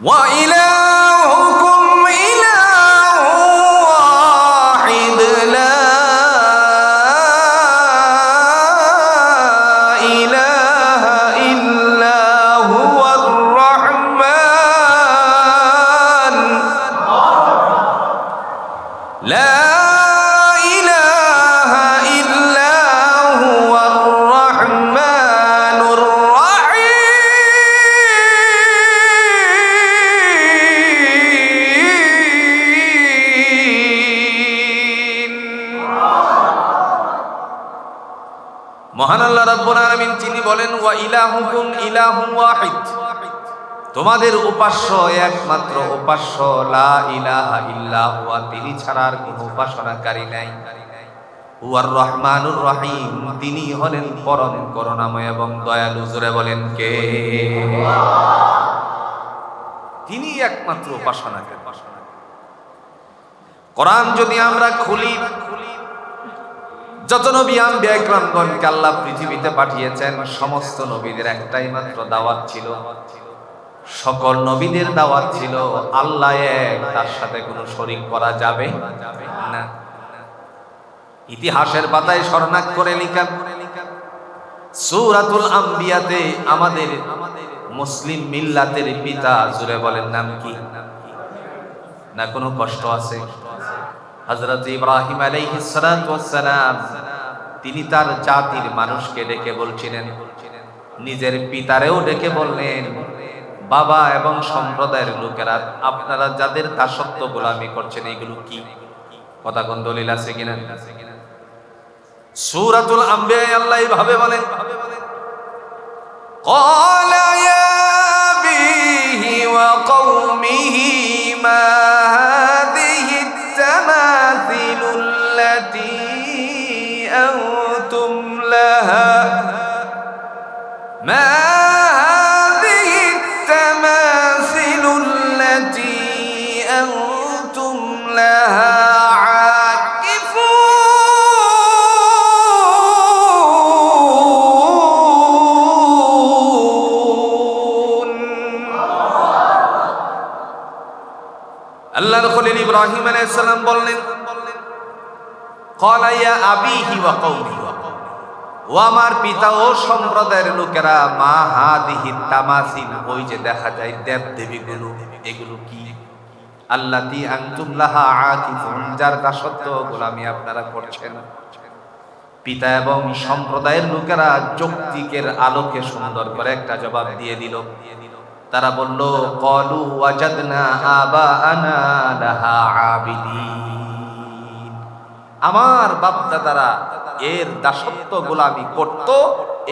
وإلهكم إله واحد لا إله إلا هو الرحمن لا মহান আল্লাহ রাব্বুল আলামিন তিনি বলেন ওয়া ইলাহুকুম ইলাহুন ওয়াহিদ, তোমাদের উপাস্য একমাত্র উপাস্য, লা ইলাহা ইল্লা হুয়া, তিনি ছাড়া আর কোনো উপাসনাকারী নাই। হুয়ার রহমানুর রহিম, তিনি হলেন পরম করুণাময় এবং দয়ালু। জোরে বলেন কে? তিনি একমাত্র উপাসনাকারী। কোরআন যদি আমরা খুলি, যত নবী আম্বিয়া ইকরামগণকে আল্লাহ পৃথিবীতে পাঠিয়েছেন, সমস্ত নবীদের একটাই মাত্র দাওয়াত ছিল, সকল নবীদের দাওয়াত ছিল আল্লাহ এক, তার সাথে কোনো শরীক করা যাবে না। ইতিহাসের পাতায় স্মরণাক করে লিখা সূরাতুল আম্বিয়াতে আমাদের মুসলিম মিল্লাতের পিতা, জুড়ে বলেন নাম কি? না কোনো কষ্ট আছে? হযরত ইব্রাহিম আলাইহিস সালাতু ওয়াস সালাম, তিনি তার জাতির মানুষকে ডেকে বলছিলেন, নিজের পিতারেও ডেকে বললেন, বাবা এবং সম্প্রদায়ের লোকেরা, আপনারা যাদের দাসত্ব গোলামি করছেন এগুলো কি? কথা কোন দলিল আছে কিনা? সূরাতুল আম্বিয়া আল্লাহ এইভাবে বলেন, ক্বালা ইয়া আবিহি ওয়া কওমিহি মা হাযিহি التي أنتم لها ما هذه التماثيل التي أنتم لها عاكفون আল্লাহর খলিল ইব্রাহিম আলাইহিস সালাম বললেন, ক্বালা ইয়া আবিহি ওয়া কওমিহি, ও আমার পিতা ও সম্প্রদায়ের লোকেরা, মা হাদিহি তামাসিল, ওই যে দেখা যায় দেব দেবীগুলো, এগুলো কি? আল্লাতী আনতুম লাহা আকিফুন, যার দাসত্ব গোলামি আপনারা করছেন। পিতা এবং সম্প্রদায়ের লোকেরা যৌক্তিকের আলোকে সুন্দর করে একটা জবাব দিয়ে দিল। তারা বলল, ক্বালু ওয়াজাদনা আবাআনা লাহা আবিদিন, আমার বাপ দাদারা এর দাসত্ব গোলামি করত,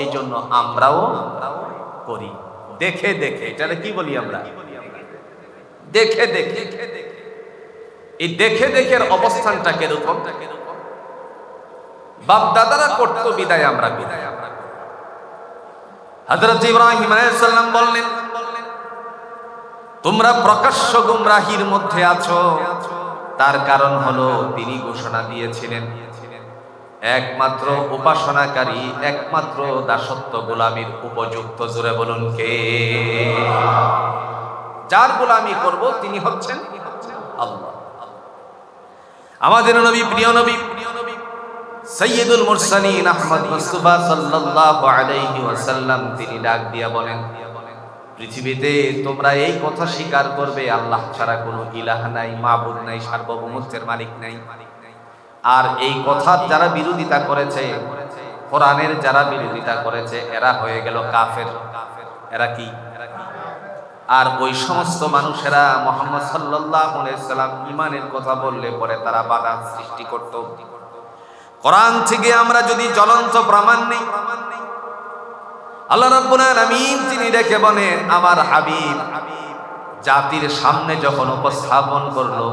এই জন্য আমরাও করি। দেখে দেখে, এটারে কি বলি আমরা? দেখে দেখে। এই দেখে দেখের অবস্থানটা কিরকম? বাপ দাদারা করত বিদায় আমরা বিদায়। হযরত ইব্রাহিম আলাইহিস সালাম বললেন, তোমরা প্রকাশ্য গুমরাহির মধ্যে আছো। তার কারণ হলো তিনি ঘোষণা দিয়েছিলেন একমাত্র উপাসনাকারী, একমাত্র দাসত্ব গোলামির উপযুক্ত, জোরে বলুন কে? যার গোলামি করব তিনি হচ্ছেন আল্লাহ। আমাদের নবী, প্রিয় নবী সাইয়্যিদুল মুরসালিন আহমদ মুস্তাফা সাল্লাল্লাহু আলাইহি ওয়াসাল্লাম, তিনি ডাক দিয়া বলেন, পৃথিবীতে তোমরা এই কথা স্বীকার করবে আল্লাহ ছাড়া কোনো ইলাহ নাই, মাবুদ নাই, সার্বভৌমত্বের মালিক নাই। আর এই কথার যারা বিরোধিতা করেছে, কোরআনের যারা বিরোধিতা করেছে, এরা হয়ে গেল কাফের। এরা কি? আর ওই সমস্ত মানুষেরা মুহাম্মদ সাল্লাল্লাহু আলাইহি ওয়াসাল্লাম ঈমানের কথা বললে পরে তারা বাধা সৃষ্টি করত। কোরআন থেকে আমরা যদি জ্বলন্ত প্রমাণ নেই, আল্লাহ রাব্বুল আলামিন তিনি ডেকে বলেন, আমার হাবিব জাতির সামনে যখন উপস্থাপন করলো,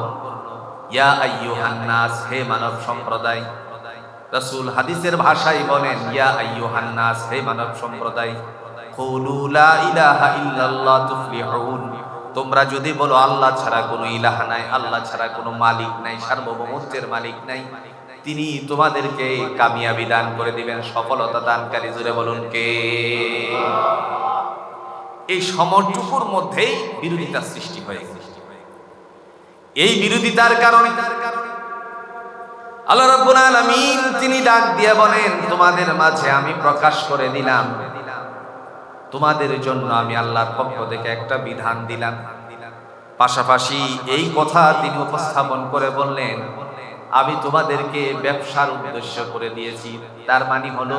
ইয়া আইয়ুহান নাস, হে মানব সম্প্রদায়। রাসূল হাদিসের ভাষায় বলেন, ইয়া আইয়ুহান নাস, হে মানব সম্প্রদায়, কুলু লা ইলাহা ইল্লাল্লাহ তুফলিহুন, তোমরা যদি বলো আল্লাহ ছাড়া কোনো ইলাহ নাই, আল্লাহ ছাড়া কোনো মালিক নাই, সার্বভৌমত্বের মালিক নাই, তিনি তোমাদেরকে কামিয়াবি দান করে দিবেন, সফলতা দানকারী, জোরে বলুন কে? এই সময়টুকুর মধ্যেই বিরোধিতার সৃষ্টি হয়ে গেছে। এই বিরোধিতার কারণে আল্লাহ রাব্বুল আলামিন তিনি ডাক দিয়ে বলেন, তোমাদের মাঝে আমি প্রকাশ করে দিলাম, তোমাদের জন্য আমি আল্লাহর পক্ষ থেকে একটা বিধান দিলাম। পাশাপাশি এই কথা তিনি উপস্থাপন করে বললেন, আমি তোমাদেরকে ব্যবসার উদ্দেশ্য করে দিয়েছি। তার মানে হলো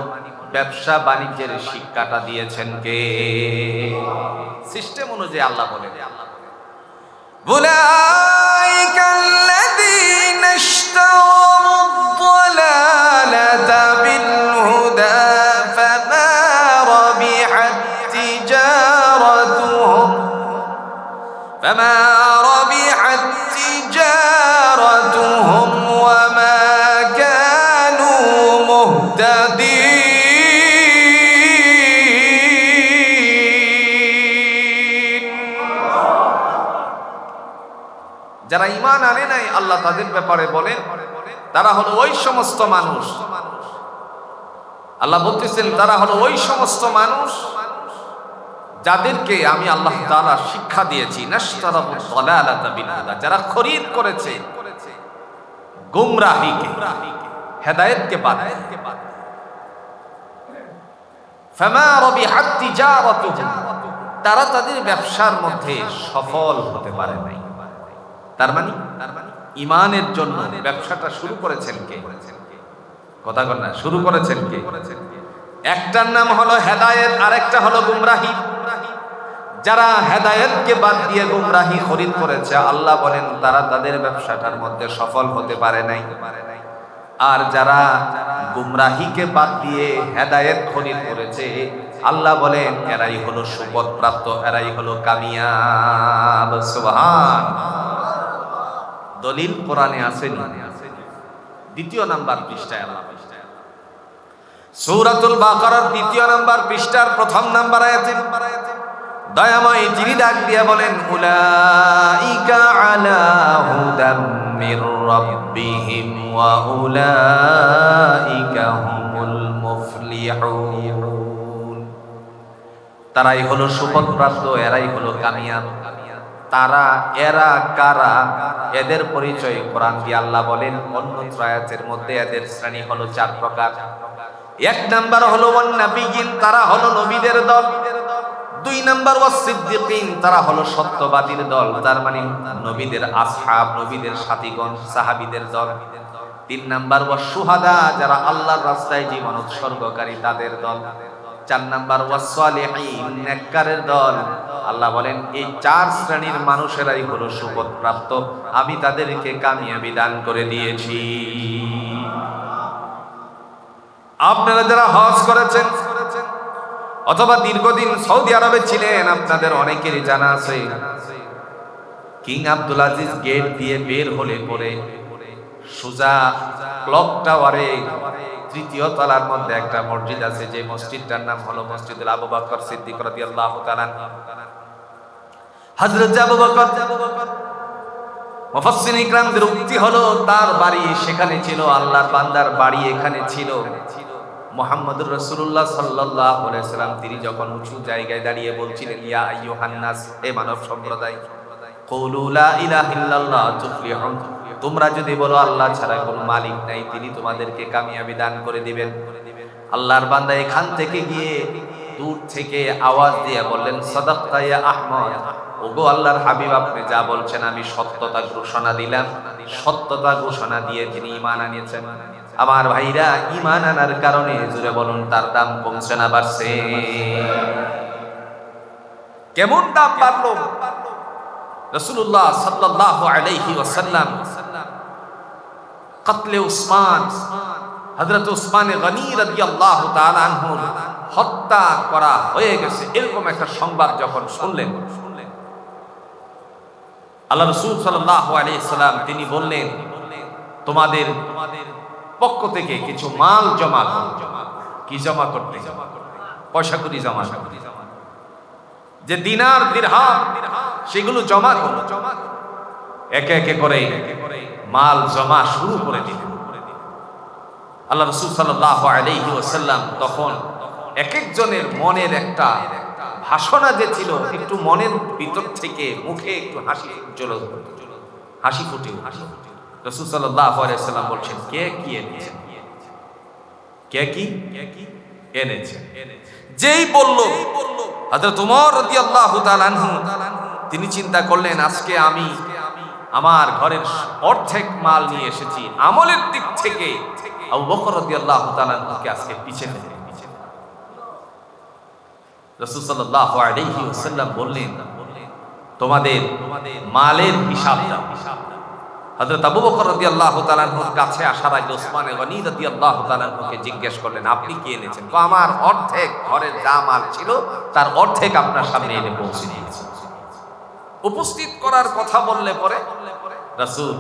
ব্যবসা বাণিজ্যের শিক্ষাটা দিয়েছেন কে? সিস্টেম অনুযায়ী আল্লাহ বলেন, বুলাইকাল্লাযীনা ইশতারাদ-দালালাতা বিল-হুদা ফামা রাবিহাত তিজারাতুহুম ওয়া মা কানু মুহতাদিন। যারা ঈমান আনে নাই, আল্লাহ তাদের ব্যাপারে বলেন তারা হলো ওই সমস্ত মানুষ, আল্লাহ বলতেছেন তারা হলো ওই সমস্ত মানুষ যাদেরকে আমি আল্লাহ তাআলা শিক্ষা দিয়েছি, নাশতারাবুদ দালালাতা বিল হুদা, যারা খরিদ করেছে গুমরাহিকে, হেদায়েতকে বাদ দিয়ে। ফামা রাবিহাত তিজারাতুহুম, তারা তাদের ব্যবসার মধ্যে সফল হতে পারে নাই। তার মানে ঈমানের জন্য ব্যবসাটা শুরু করেছেন কে? কথা বল না, শুরু করেছেন কে? একটার নাম হলো হেদায়েত, আরেকটা হলো গুমরাহি। যারা হেদায়েতকে বাদ দিয়ে গুমরাহি খরিদ করেছে, আল্লাহ বলেন তারা তাদের ব্যবসাটার মধ্যে সফল হতে পারে নাই। আর যারা গুমরাহিকে বাদ দিয়ে হেদায়েত খরিদ করেছে, আল্লাহ বলেন এরাই হলো সুপথ প্রাপ্ত, এরাই হলো কামিয়াব। সুবহান। দলিল কোরআনে আছে, দ্বিতীয় নাম্বার পৃষ্ঠায় আল্লাহ, সূরাতুল বাকারার দ্বিতীয় নাম্বার পৃষ্ঠার প্রথম নাম্বার আয়াতে দয়াময় যিনি ডাক দিয়ে বলেন, উলাইকা আলা হুদাম মির রাব্বিহিম ওয়া উলাইকা হুমুল মুফলিহুন। তারাই হলো সুপথপ্রাপ্ত, এরাই হলো কামিয়াব। তারা এরা কারা? এদের পরিচয় কোরআন দিয়ে আল্লাহ বলেন অন্য আয়াতের মধ্যে, এদের শ্রেণী হলো 4 প্রকার। এক নাম্বার হলো ওয়ান নাবিয়িন, তারা হলো নবীদের দল। 2 নাম্বার ওয়াস সিদ্দিকিন, তারা হলো সত্যবাদীর দল, তার মানে নবীদের আসহাব, নবীদের সাথীগণ, সাহাবীদের দল। 3 নাম্বার ওয়াস শুহাদা, যারা আল্লাহর রাস্তায় জীবন উৎসর্গকারী, তাদের দল। 4 নাম্বার ওয়াস সালিহিন, নেককারের দল। আল্লাহ বলেন এই 4 শ্রেণীর মানুষেরাই হলো সুপথ প্রাপ্ত, আমি তাদেরকে কামিয়াবি দান করে দিয়েছি। আপনারা যারা হজ করেছেন অথবা দীর্ঘদিন সৌদি আরবে ছিলেন, আপনাদের অনেকেরই জানা আছে কিং আব্দুল আজিজ গেট দিয়ে বের হলে পরে সোজা ক্লক টাওয়ারে 3য় তলার মধ্যে একটা মসজিদ আছে, যে মসজিদটার নাম হলো মসজিদুল আবু বকর সিদ্দিক রাদিয়াল্লাহু তাআলা। হযরত আবু বকর, মুফাসসিরিন ইকরামদের উক্তি হলো তার বাড়ি সেখানে ছিল, আল্লাহর বান্দার বাড়ি এখানে ছিল। মুহাম্মদুর রাসূলুল্লাহ সাল্লাল্লাহু আলাইহি সাল্লাম তিনি যখন উঁচু জায়গায় দাঁড়িয়ে বলছিলেন, ইয়া আইয়ুহান নাস, হে মানব সম্প্রদায়, কুলু লা ইলাহা ইল্লাল্লাহ তুফলিহুন, তোমরা যদি বলো আল্লাহ ছাড়া কোনো মালিক নাই, তিনি তোমাদেরকে কামিয়াবি দান করে দিবেন। আল্লাহর বান্দা এখান থেকে গিয়ে দূর থেকে আওয়াজ দিয়ে বললেন, সাদাকতা ইয়া আহমদ, ওগো আল্লাহর হাবিব, আপনি যা বলছেন আমি সত্যতা ঘোষণা দিলাম। সত্যতা ঘোষণা দিয়ে তিনি ঈমান আনিয়েছেন। আমার ভাইরা, ঈমান আনার কারণে জুড়ে বলুন তার দাম কমছে না বাড়ছে? কেমন দাম বাড়লো? রাসূলুল্লাহ সাল্লাল্লাহু আলাইহি ওয়াসাল্লাম কতলে উসমান, হযরত উসমান গনি রাদিয়াল্লাহু তাআলা আনহু হত্যা করা হয়ে গেছে, এরকম একটা সংবাদ যখন শুনলেন, আল্লাহ রাসূল সাল্লাল্লাহু আলাইহি সাল্লাম তিনি বললেন, তোমাদের পক্ষ থেকে কিছু মাল জমা করো। কি জমা করতে? পয়সা করি জমা, যে দিনার দিরহাম সেগুলো জমা করো। একে একে করে মাল জমা শুরু করে দিলেন। আল্লাহ রাসূল সাল্লাল্লাহু আলাইহি ওয়াসাল্লাম তখন এক একজনের মনের একটা ভাষণা যে ছিল একটু মনের ভিতর থেকে মুখে একটু হাসি ফুটে রাসূল সাল্লাল্লাহু আলাইহি ওয়াসাল্লাম বলছেন, কে কি এনেছেন? কে কি এনেছেন? যেই বলল হযরত ওমর রাদিয়াল্লাহু তাআলা আনহু, তিনি চিন্তা করলেন আজকে আমি আমার ঘরের অর্ধেক মাল নিয়ে এসেছি, আমলের দিক থেকে আবু বকর রাদিয়াল্লাহু তাআলা আনহুকে আজকে পিছনে ফেলে। রাসূল সাল্লাল্লাহু আলাইহি ওয়াসাল্লাম বললেন, তোমাদের মালের হিসাব দাও। হযরত আবু বকর রাদিয়াল্লাহু তাআলা আনহুর কাছে আসার আগে ওসমান গনি রাদিয়াল্লাহু তাআলা আনহুকে জিজ্ঞেস করলেন, আপনি কি এনেছেন? তো আমার অর্ধেক ঘরের যা মাল ছিল তার অর্ধেক আপনার সামনে এনে পৌঁছে দিয়েছি। উপস্থিত করার কথা বললে পরে রাসূল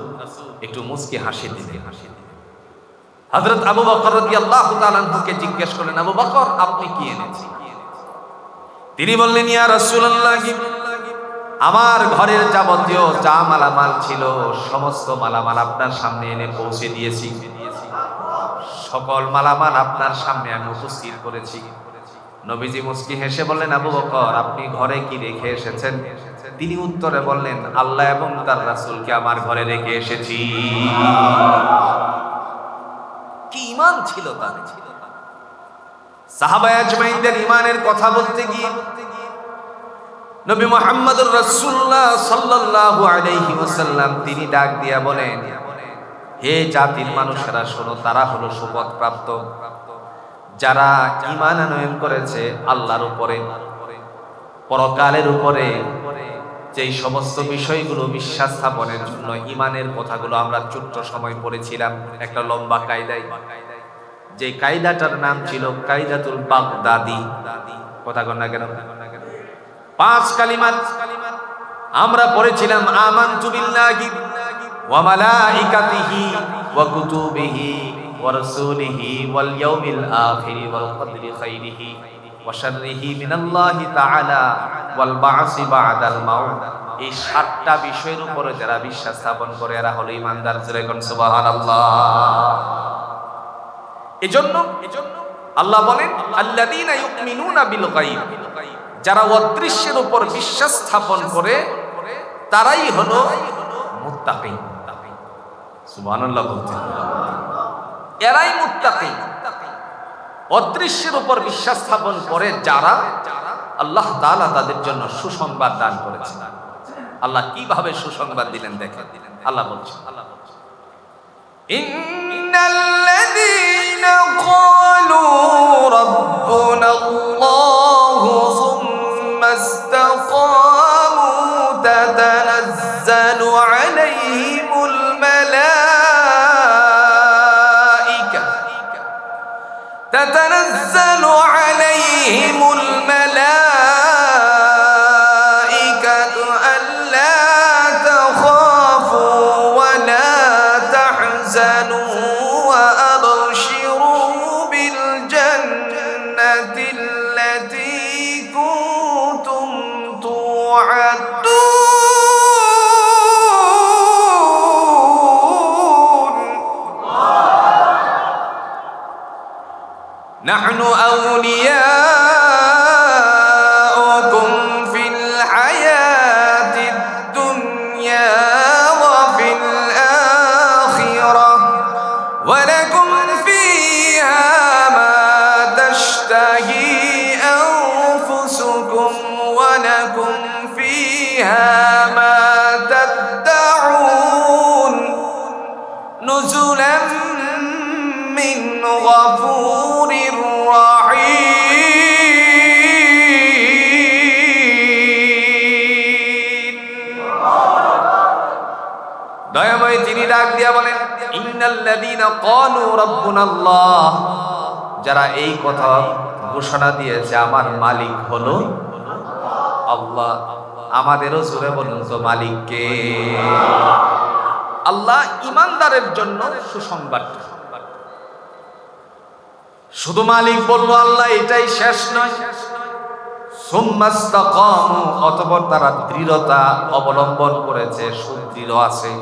একটু মুস্কি হাসি দিলেন। হযরত আবু বকর রাদিয়াল্লাহু তাআলা আনহুকে জিজ্ঞেস করলেন, আবু বকর আপনি কি এনেছেন? তিনি বললেন, ইয়া রাসূলুল্লাহ, আমার ঘরের যাবতীয় যা মালামাল ছিল সমস্ত মালামাল আপনার সামনে এনে পৌঁছে দিয়েছি। সকল মালামাল আপনার সামনে আমি উপস্থিত করেছি। নবীজি মুস্কি হেসে বললেন, আবু বকর আপনি ঘরে কি রেখে এসেছেন? তিনি উত্তরে বললেন, আল্লাহ এবং তার রাসূলকে আমার ঘরে রেখে এসেছি। কি ঈমান ছিল তার! সাহাবা আজমাইনদের ঈমানের কথা বলতে গিয়ে নবী মুহাম্মদুর রাসূলুল্লাহ সাল্লাল্লাহু আলাইহি ওয়াসাল্লাম তিনি ডাক দিয়া বলেন, হে জাতির মানুষেরা শোনো, তারা হলো শপথপ্রাপ্ত যারা ঈমান আনয়ন করেছে আল্লাহর উপরে, পরকালের উপরে, যেই সমস্ত বিষয়গুলো বিশ্বাস স্থাপনের জন্য ঈমানের কথাগুলো আমরা ছোট্ট সময় পড়েছিলাম একটা লম্বা কায়দায়, যে কায়দাটার নাম ছিল কায়দাতুল বাগদাদি। কথা কন না কেন? 5 কালিমাত আমরা পড়েছিলাম, আমানতু বিল্লাহি ওয়া মালাইকাতিহি ওয়া কুতুবিহি ওয়া রাসূলিহি ওয়াল ইয়াউমিল আখির ওয়াল কদরি খাইরিহি ওয়া শাররিহি মিনাল্লাহি তাআলা ওয়াল বা'সি বা'দাল মাউত। এই 7টা বিষয়ের উপরে যারা বিশ্বাস স্থাপন করে এরা হলো ঈমানদার। জোরে কোন সুবহানাল্লাহ। এজন্য আল্লাহ বলেন, আল্লাযীনা ইউমিনুনা বিল গায়ব, যারা অদৃশ্যের উপর বিশ্বাস স্থাপন করে তারাই হলো মুত্তাকিন। সুবহানাল্লাহ বলতে, এরাই মুত্তাকিন। অদৃশ্যের উপর বিশ্বাস স্থাপন করে যারা, আল্লাহ তাআলা তাদের জন্য সুসংবাদ দান করেছেন। আল্লাহ কিভাবে সুসংবাদ দিলেন দেখেন। আল্লাহ বলছেন, ইন্নাল্লাযীনা ক্বালু রাব্বুনাল্লাহু সুম্মা ইসতাকামু তাতানাজ্জালু আলাইহিমুল মালায়েকা আল্লা তাখাফু ওয়া লা তাহজানু ওয়া আবশিরু বিল জান্নাতিল্লাতী কুনতুম তুআদুন। নাহনু আউলিয়াউকুম ফিল হায়াতিদ দুনিয়া ওয়া ফিল আখিরাহ ওয়া লাকুম ফিহা মা তাশতাহি আনফুসুকুম ওয়া লাকুম ফিহা মা তাদউন নুজুলাম মিন গফুরির রাহিম। দয়াময় তিনি ডাক দিয়া বলেন, ইন্নাল্লাযীনা ক্বালু রাব্বুনাল্লাহ, যারা এই কথা ঘোষণা দিয়েছে আমার মালিক হলো আল্লাহ। আমাদেরও জোরে বলুন তো মালিক কে? আল্লাহ। ঈমানদারের জন্য সুসংবাদ। শুধু মালিক বললো আল্লাহ এটাই শেষ নয়, সুম্মাস্তাকামু, অতঃপর তারা দৃঢ়তা অবলম্বন করেছে, সুদৃঢ় আছে,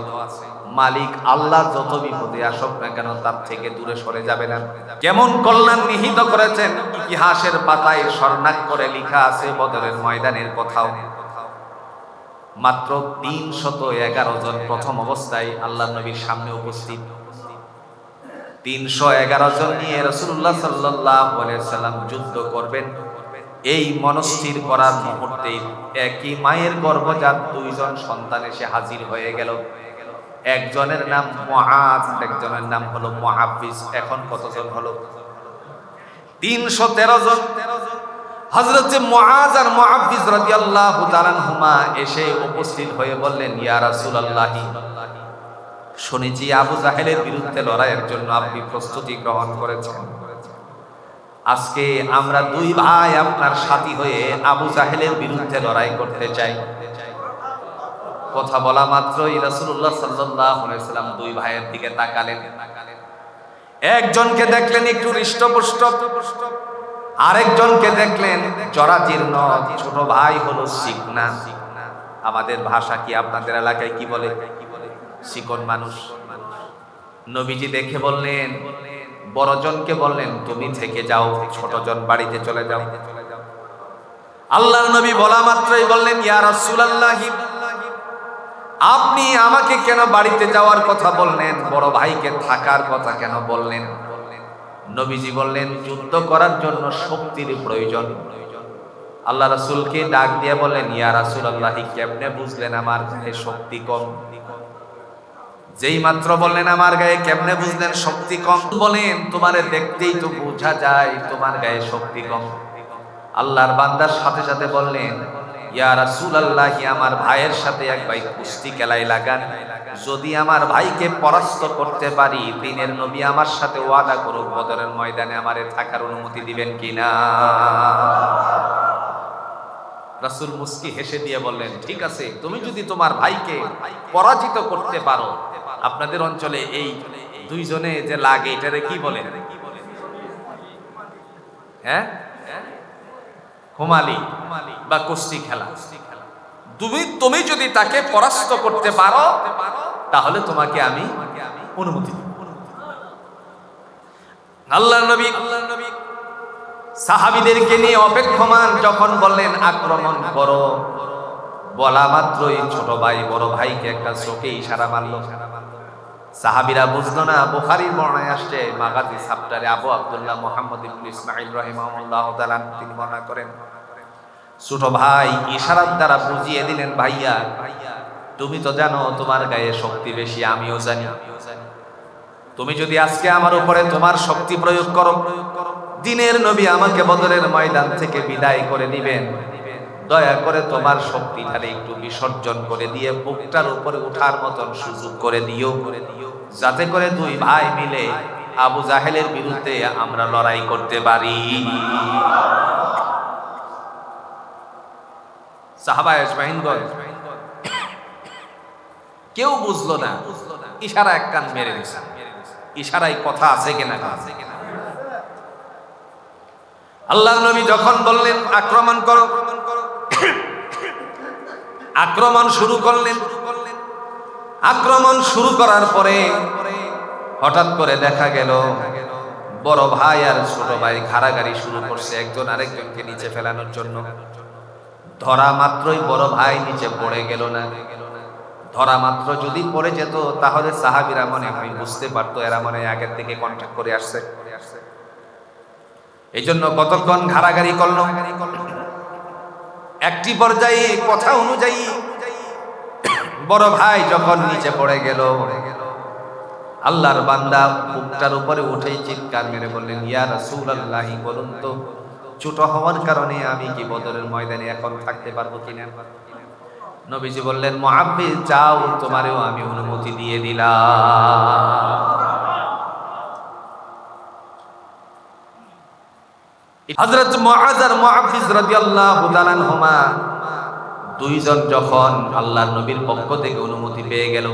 মালিক আল্লাহ যত বিপদে আসুক না কেন তার থেকে দূরে সরে যাবে না। কেমন কল্যাণ নিহিত করেছেন, ইতিহাসের পাতায় স্বর্ণাক্ষরে লেখা আছে বদরের ময়দানের কথাও। মাত্র 311 জন প্রথম অবস্থায় আল্লাহ নবীর সামনে উপস্থিত। 311 জন নিয়ে রাসূলুল্লাহ সাল্লাল্লাহু আলাইহি সাল্লাম যুদ্ধ করবেন। এই মনস্থির করার মুহূর্তে একই মায়ের গর্ভজাত 2 জন সন্তান এসে হাজির হয়ে গেল। একজনের নাম মুআজ, একজনের নাম হলো মুহাফিজ। এখন কতজন হলো? 313 জন। হযরত মুআজ আর মুহাফিজ রাদিয়াল্লাহু তাআলা আনহুমা এসে উপস্থিত হয়ে বললেন, ইয়া রাসূলুল্লাহ, শুনেছি আবু জাহেলের বিরুদ্ধে লড়াইয়ের জন্য আপনি প্রস্তুতি গ্রহণ করেছেন। আজকে আমরা 2 ভাই আপনার সাথী হয়ে আবু জাহেলের বিরুদ্ধে লড়াই করতে চাই। কথা বলা মাত্রই রাসূলুল্লাহ সাল্লাল্লাহু আলাইহি সাল্লাম 2 ভাইয়ের দিকে তাকালেন। একজনকে দেখলেন একটু হৃষ্টপুষ্ট, আরেকজনকে দেখলেন জরাজীর্ণ। ছোট ভাই হলো শিকনা। আমাদের ভাষা কি, আপনাদের এলাকায় কি বলে? শিকন মানুষ। নবীজি দেখে বললেন, বড়জনকে বললেন তুমি থেকে যাও, ছোটজন বাড়িতে চলে যাও। আল্লাহর নবী বলা মাত্রই বললেন, ইয়া রাসূলুল্লাহ, আপনি আমাকে কেন বাড়িতে যাওয়ার কথা বললেন, বড় ভাইকে থাকার কথা কেন বললেন? নবীজি বললেন, যুদ্ধ করার জন্য শক্তির প্রয়োজন। আল্লাহ রাসূলকে ডাক দিয়ে বললেন, ইয়া রাসূলুল্লাহ, কেমনে বুঝলেন আমার গায়ে শক্তি কম? যেই মাত্র বললেন আমার গায়ে কেমনে বুঝলেন শক্তি কম? বলেন, তোমারে দেখতেই তো বোঝা যায় তোমার গায়ে শক্তি কম। আল্লাহর বান্দার সাথে সাথে বললেন, ইয়া রাসূলুল্লাহ, আমার ভাইয়ের সাথে এক ভাই কুস্তি খেলায় লাগান। যদি আমার ভাইকে পরাস্ত করতে পারি, দিনের নবী আমার সাথে ওয়াদা করুক, বদরের ময়দানে আমারে থাকার অনুমতি দিবেন কিনা। রাসূল মুস্কি হেসে দিয়ে বললেন, ঠিক আছে, তুমি যদি তোমার ভাইকে পরাজিত করতে পারো। আপনাদের অঞ্চলে এই 2 জনে যে লাগে এটারে কি বলেন? হ্যাঁ, হোমালি বা কুস্তি খেলা। তুমি যদি তাকে পরাস্ত করতে পারো তাহলে তোমাকে আমি অনুমতি দেব। আল্লাহর নবী সাহাবীদেরকে নিয়ে অপেক্ষমান, যখন বললেন আক্রমণ করো, বলা মাত্রই ছোট ভাই বড় ভাইকে একটা চোখে ইশারা মারল। সাহাবীরা বুঝলো না। বুখারীর বর্ণনায় আসছে, মাগাজি চ্যাপ্টারে আবু আব্দুল্লাহ মুহাম্মদ ইবনে ইসমাঈল রাহিমাহুল্লাহু তাআলা তিনি বর্ণনা করেন, ছোট ভাই ইশারার দ্বারা বুঝিয়ে দিলেন, ভাইয়া তুমি তো জানো তোমার গায়ে শক্তি বেশি, আমিও জানি। তুমি যদি আজকে আমার উপরে তোমার শক্তি প্রয়োগ করো, দিনের নবী আমাকে বদরের ময়দান থেকে বিদায় করে দিবেন। দয়া করে তোমার শক্তিটারে একটু বিসর্জন করে দিয়ে বুকটার উপরে ওঠার মতন সুযোগ করে দিও, যাতে করে 2 ভাই মিলে আবু জাহেলের বিরুদ্ধে আমরা লড়াই করতে পারি। সাহাবায়ে আজমাইনগণ কেউ বুঝলো না। ইশারা এক কান মেরে দিছে। ইশারায় কথা আছে কিনা? আল্লাহর নবী যখন বললেন আক্রমণ করো, আক্রমণ শুরু করলেন। আক্রমণ শুরু করার পরে হঠাৎ করে দেখা গেল বড় ভাই আর ছোট ভাই ঘাড়াঘাড়ি শুরু করছে একজন আরেকজনকে নিচে ফেলানোর জন্য। ধরা মাত্রই বড় ভাই নিচে পড়ে গেল না। ধরা মাত্র যদি পড়ে যেত তাহলে সাহাবীরা মনে হয় বুঝতে পারতো এরা মনে হয় আগের থেকে কন্টাক্ট করে আসছে। এই জন্য কতক্ষণ ঘাড়াঘাড়ি করলো। একটি পর্যায়ে কথা অনুযায়ী বড় ভাই যখন নিচে পড়ে গেল, আল্লাহর বান্দা বুকটার উপরে উঠেই চিৎকার মেরে বললেন, ইয়া রাসূলুল্লাহ, বলুন তো ছোট হওয়ার কারণে আমি কি বদরের ময়দানে এখন থাকতে পারবো কিনা? নবীজি বললেন, মুআব্বিদ যাও, তোমারেও আমি অনুমতি দিয়ে দিলাম। হযরত মুআজ আর মুআফিজ রাদিয়াল্লাহু তাআলা আনহুমা 2 জন যখন আল্লাহর নবীর পক্ষ থেকে অনুমতি পেয়ে গেল,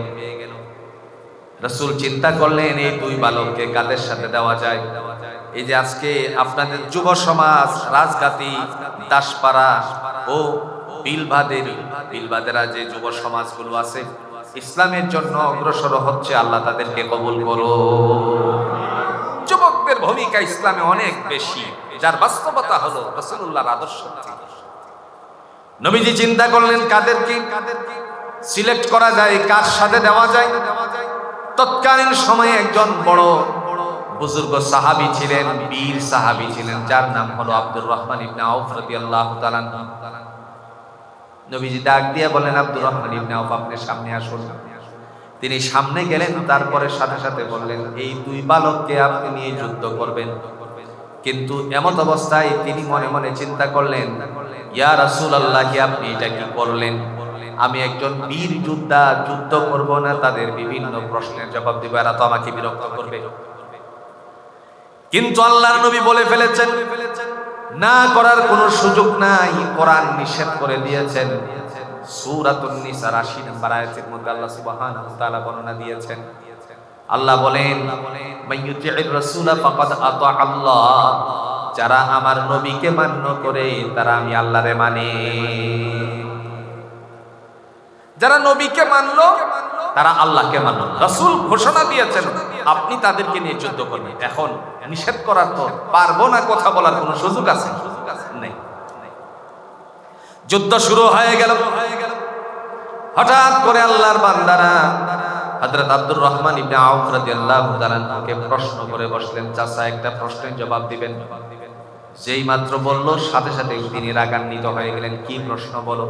রাসূল চিন্তা করলেন এই 2 বালককে কাদের সাথে দেওয়া যায়। এই যে আজকে আপনাদের যুব সমাজ রাজগাতি, দাসপাড়া ও বিলবাদেরা যে যুব সমাজগুলো আছে, ইসলামের জন্য অগ্রসর হচ্ছে, আল্লাহ তাদেরকে কবুল করো। যুবকদের ভূমিকা ইসলামে অনেক বেশি, যার বাস্তবতা হলো রাসূলুল্লাহর আদর্শ। নবীজি চিন্তা করলেন কাদেরকে সিলেক্ট করা যায়, কার সাথে দেওয়া যায়। তৎকালীন সময়ে একজন বড় বুজুর্গ সাহাবী ছিলেন, বীর সাহাবী ছিলেন, যার নাম হলো আব্দুর রহমান ইবনে আউফ রাদিয়াল্লাহু তাআলা। নবীজি ডাক দিয়ে বলেন, আব্দুর রহমান ইবনে আউফ আপনি সামনে আসুন। তিনি সামনে গেলেন, তারপরে সাথে সাথে বললেন, এই দুই বালককে আপনি নিয়ে যুদ্ধ করবেন। কিন্তু এমত অবস্থায় তিনি মনে মনে চিন্তা করলেন, ইয়া রাসূলুল্লাহ, কি আপনি এটা কি করলেন? আমি একজন বীর যোদ্ধা, যুদ্ধ করব না, তাদের বিভিন্ন প্রশ্নের জবাব দিব, এরা তো আমাকে বিরক্ত করবে। কিন্তু আল্লাহর নবী বলে ফেলেছেন, না করার কোনো সুযোগ নাই। কোরআন নিষেধ করে দিয়েছেন। সূরাতুন নিসার ৮০ নম্বর আয়াতের মধ্যে আল্লাহ সুবহানাহু ওয়া তাআলা বর্ণনা দিয়েছেন। আল্লাহ বলেন, মাইয়ুতি'র রাসূলা ফাকাদ আতা আল্লাহ, যারা আমার নবীকে মান্য করে তারা আমি আল্লাহরে মানে। যারা নবীকে মানলো তারা আল্লাহকে মানলো। রাসূল ঘোষণা দিয়েছেন আপনি তাদেরকে নিয়ে যুদ্ধ করবেন। এখন নিষেধ করার তো পারবো না, কথা বলার কোনো সুযোগ আছে? নেই। যুদ্ধ শুরু হয়ে গেল। হঠাৎ করে আল্লাহর বান্দারা হযরত আব্দুর রহমান ইবনে আউফ রাদিয়াল্লাহু তাআলা কে প্রশ্ন করে বসলেন, চাচা একটা প্রশ্নের জবাব দিবেন। যেই মাত্র বলল, সাথে সাথে তিনি রাগান্বিত হয়ে গেলেন। কি প্রশ্ন বলো?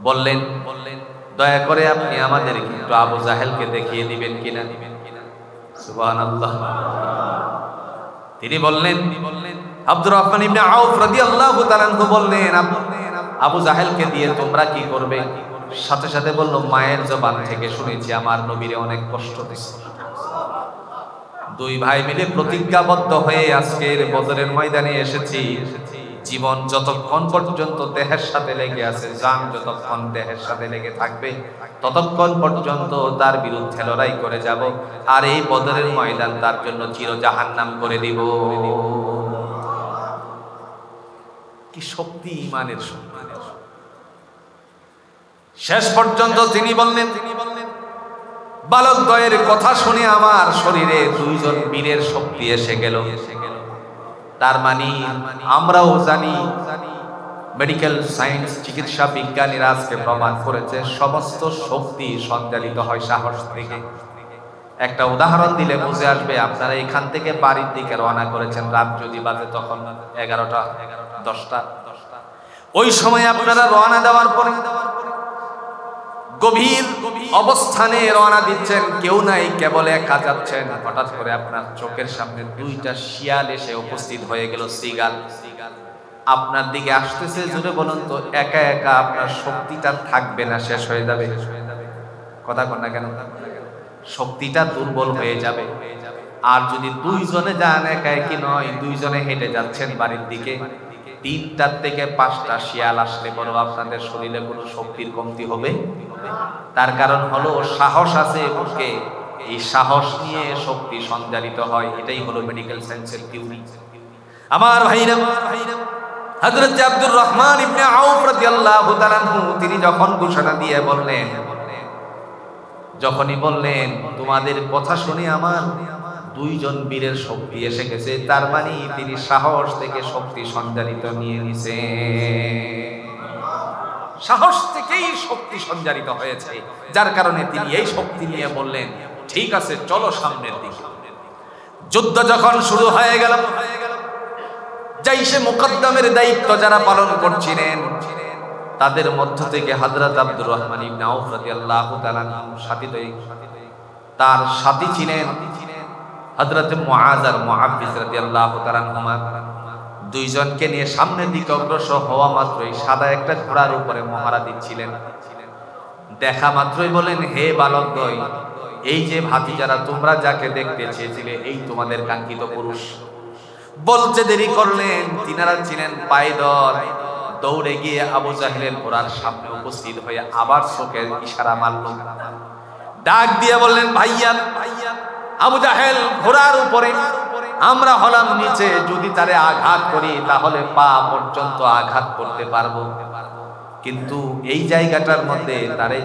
বললেন, দয়া করে আপনি আমাদেরকে একটু আবু জাহেলকে দেখিয়ে দিবেন কিনা। সুবহানাল্লাহ। তিনি বললেন, আব্দুর রহমান ইবনে আউফ রাদিয়াল্লাহু তাআলা বললেন, আবু জাহেলকে দিয়ে তোমরা কি করবে? সাথে সাথে বলল, মায়ের জবান থেকে শুনেছি আমার নবীরে অনেক কষ্ট দিয়েছে। দুই ভাই মিলে প্রতিজ্ঞাবদ্ধ হয়ে আজকের বদরের ময়দানে এসেছি। জীবন যতক্ষণ পর্যন্ত দেহের সাথে লেগে আছে, জান যতক্ষণ দেহের সাথে লেগে থাকবে, ততক্ষণ পর্যন্ত তার বিরুদ্ধে লড়াই করে যাব। আর এই বদরের ময়দান তার জন্য চির জাহান্নাম করে দিব। কি শক্তি, ইমানের শক্তি! শেষ পর্যন্ত তিনি বললেন, বালকদ্বয়ের কথা শুনে আমার শরীরে দুইজন বীরের শক্তি এসে গেল। তার মানে আমরাও জানি, মেডিকেল সায়েন্স, চিকিৎসা বিজ্ঞানীরা আজকে প্রমাণ করেছে সমস্ত শক্তি সঞ্চালিত হয় সাহস থেকে। একটা উদাহরণ দিলে বুঝে আসবে। আপনারা এখান থেকে বাড়ির দিকে রওনা করেছেন, রাত যদি বাজে তখন 11টা 10টা, ওই সময় আপনারা রওনা দেওয়ার পরে গভীর অবস্থানে রওনা দিচ্ছেন, কেউ নাই, কেবল একা যাচ্ছেন। হঠাৎ করে আপনার চোখের সামনে দুইটা শিয়াল এসে উপস্থিত হয়ে গেল, সিগাল আপনার দিকে আসতেছে। জোরে বলুন তো, একা একা আপনার শক্তিটা থাকবে না, শেষ হয়ে যাবে। কথা কন না কেন? শক্তিটা দুর্বল হয়ে যাবে। আর যদি দুইজনে যান, একা একই নয়, দুইজনে হেঁটে যাচ্ছেন বাড়ির দিকে, 3টা থেকে 5টা শিয়াল আসলে বড় আপনাদের শরীরে কোনো শক্তির কমতি হবে? তার কারণ হলো সাহস আছে বুকে। এই সাহস নিয়ে শক্তি সঞ্চারিত হয়। এটাই হলো মেডিকেল সায়েন্সের থিওরি। আমার ভাইরা, হযরত আব্দুর রহমান ইবনে আউফ রাদিয়াল্লাহু তাআলা তিনি যখন ঘোষণা দিয়ে বললেন, যখনই বললেন তোমাদের কথা শুনে আমার দুইজন বীরের শক্তি এসে গেছে, তার মানে তিনি সাহস থেকে শক্তি সঞ্চারিত নিয়ে নিছে। সাহস থেকেই শক্তি সঞ্চারিত হয়েছে, যার কারণে তিনি এই শক্তি নিয়ে বললেন, ঠিক আছে চলো সামনের দিকে। যুদ্ধ যখন শুরু হয়ে গেল, জাইশে মুকদ্দমের দায়িত্ব যারা পালন করছিলেন, তাদের মধ্য থেকে হযরত আব্দুর রহমান ইবনে আউফ রাদিয়াল্লাহু তাআলা সাথী, তার সাথী ছিলেন হযরত মুআজ আর মুআফিজ রাদিয়াল্লাহু তাআলা আনহুমা। দুইজনকে নিয়ে সামনের দিকে অগ্রসর হওয়া মাত্রই সাদা একটা ঘোড়ার উপরে মহড়া দিচ্ছিলেন। দেখা মাত্রই বলেন, হে বালকদ্বয়, এই যে ভাতিজারা তোমরা যাকে দেখতে চেয়েছিলে, এই তোমাদের কাঙ্ক্ষিত পুরুষ। বলতে দেরি করলেন, তিনারা ছিলেন পায়দর। দৌড়ে গিয়ে আবু জাহেলের ঘোড়ার সামনে উপস্থিত হয়ে আবার চোখের ইশারা মারল। ডাক দিয়ে বললেন, ভাইয়া আবু জাহেল ঘোড়ার উপরে, আমরা হলাম নিচে, যদি তারে আঘাত করি তাহলে পা পর্যন্ত আঘাত করতে পারবো, কিন্তু এই জায়গাটার মধ্যে তারে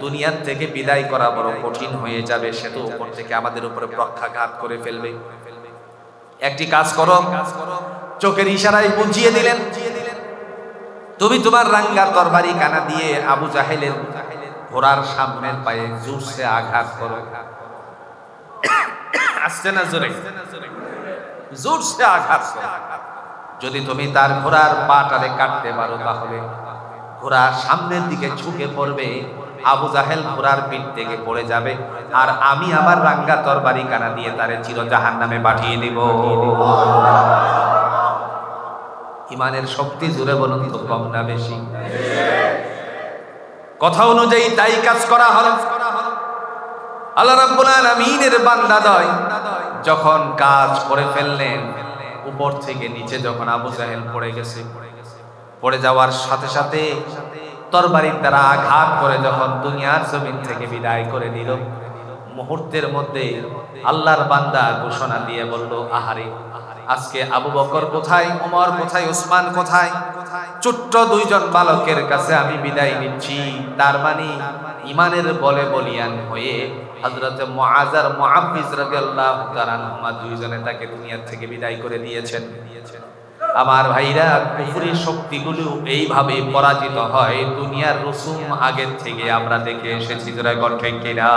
দুনিয়ার থেকে বিদায় করা বড় কঠিন হয়ে যাবে, সে তো উপর থেকে আমাদের উপরে প্রত্যাঘাত করে ফেলবে। একটি কাজ করো, চোখের ইশারায় বুঝিয়ে দিলেন, তুমি তোমার রাঙ্গা তরবারি কানা দিয়ে আবু জাহেলের ঘোড়ার সামনের পায়ে জোরসে আঘাত করো। আসছে না জোরে? জোরসে আঘাত করো। যদি তুমি তার ঘোড়ার পাটারে কাটতে পারো তাহলে ঘোড়া সামনের দিকে ঝুঁকে পড়বে, আবু জাহেল ঘোড়ার পিঠ থেকে পড়ে যাবে, আর আমি আমার রাঙ্গা তরবারি কানা দিয়ে তারে চির জাহান্নামে পাঠিয়ে দিব। ইমানের শক্তি জুড়ে বলুন তো কম না বেশি? কথা অনুযায়ী তাই কাজ করা হলো। আল্লাহ রাব্বুল আলামিনের বান্দাদয় যখন কাজ করে ফেললেন, উপর থেকে নিচে যখন আবু জাহেল পড়ে গেছে, পড়ে যাওয়ার সাথে সাথে তরবারির দ্বারা আঘাত করে যখন দুনিয়ার জমিন থেকে বিদায় করে দিল, মুহূর্তের মধ্যে আল্লাহর বান্দা ঘোষণা দিয়ে বলল, আহারে আজকে আবু বকর কোথায়, ওমর কোথায়, ওসমান কোথায়? ছোট্ট দুইজন বালকের কাছে আমি বিদায় নিচ্ছি। তার মানে ইমানের বলে বলিয়ান হয়ে হযরত মুআয আর মুআব্বিজ রাদিয়াল্লাহু তাআলা আনহুমা দুইজনে তাকে দুনিয়া থেকে বিদায় করে দিয়েছেন। আমার ভাইরা, কুফরি শক্তিগুলো এইভাবে পরাজিত হয়, দুনিয়ার রসুম আগের থেকে আমরা দেখে এসেছি। যারা কণ্ঠে কিনা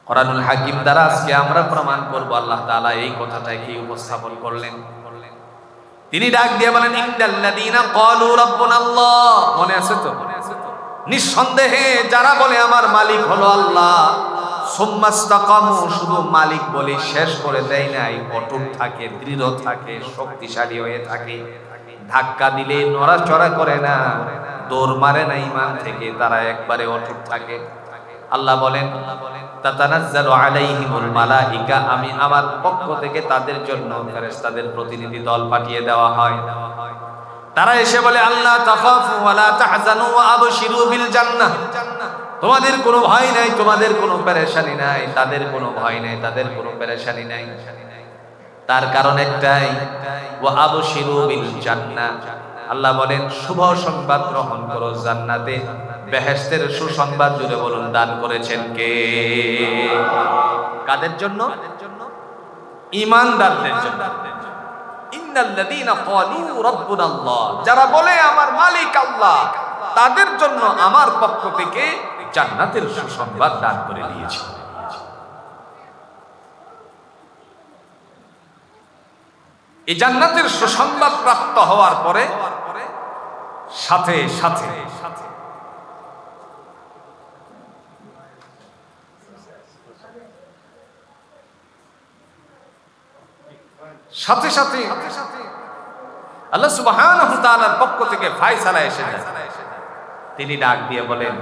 কোরআনুল হাকিম দ্বারা আজকে আমরা প্রমাণ করব আল্লাহ তাআলা এই কথাটাকে উপস্থাপন করলেন। তিনি ডাক দিয়ে বলেন, ইন্নাল্লাযীনা ক্বালু রাব্বুনাল্লাহ, মনে আছে তো? নিঃসন্দেহে যারা বলে আমার মালিক হলো আল্লাহ, সুম্মাস্তাকামু, শুধু মালিক বলে শেষ করে দেয় নাই, অটুট থাকে, দৃঢ় থাকে, শক্তিশালী হয়ে থাকে, ধাক্কা দিলে নড়াচড়া করে না, দৌড় মারে না ঈমান থেকে, তারা একবারে অটুট থাকে। আল্লাহ বলেন, তাতানাজ্জালু আলাইহিমুল মালাইকা, আমি আমার পক্ষ থেকে তাদের জন্য ফেরেশতাদের প্রতিনিধি দল পাঠিয়ে দেওয়া হয়। তারা এসে বলে, আল্লাহ তাখাফু ওয়া লা তাহজানু ওয়া আবশিরু বিল জান্নাহ, তোমাদের কোনো ভয় নাই, তোমাদের কোনো পেরেশানি নাই। তাদের কোনো ভয় নাই, তাদের কোনো পেরেশানি নাই। তার কারণ একটাই, ওয়া আবশিরু বিল জান্নাহ, আল্লাহ বলেন শুভ সংবাদ গ্রহণ করো জান্নাতে, বেহেশতের সুসংবাদ জুড়ে বলুন দান করেছেন কে? কাদের জন্য? ঈমানদারদের জন্য। ইন্নাল্লাযীনা ক্বালু রাব্বুনাল্লাহ, যারা বলে আমার মালিক আল্লাহ, তাদের জন্য আমার পক্ষ থেকে জান্নাতের সুসংবাদ দান করে দিয়েছি। এই জান্নাতের সুসংবাদ প্রাপ্ত হওয়ার পরে সাথে সাথে সাথে সাথে আল্লাহ সুবহানাহু ওয়া তাআলার পক্ষ থেকে ফয়সালা এসে যায়। তিনি ডাক দিয়ে বলেন,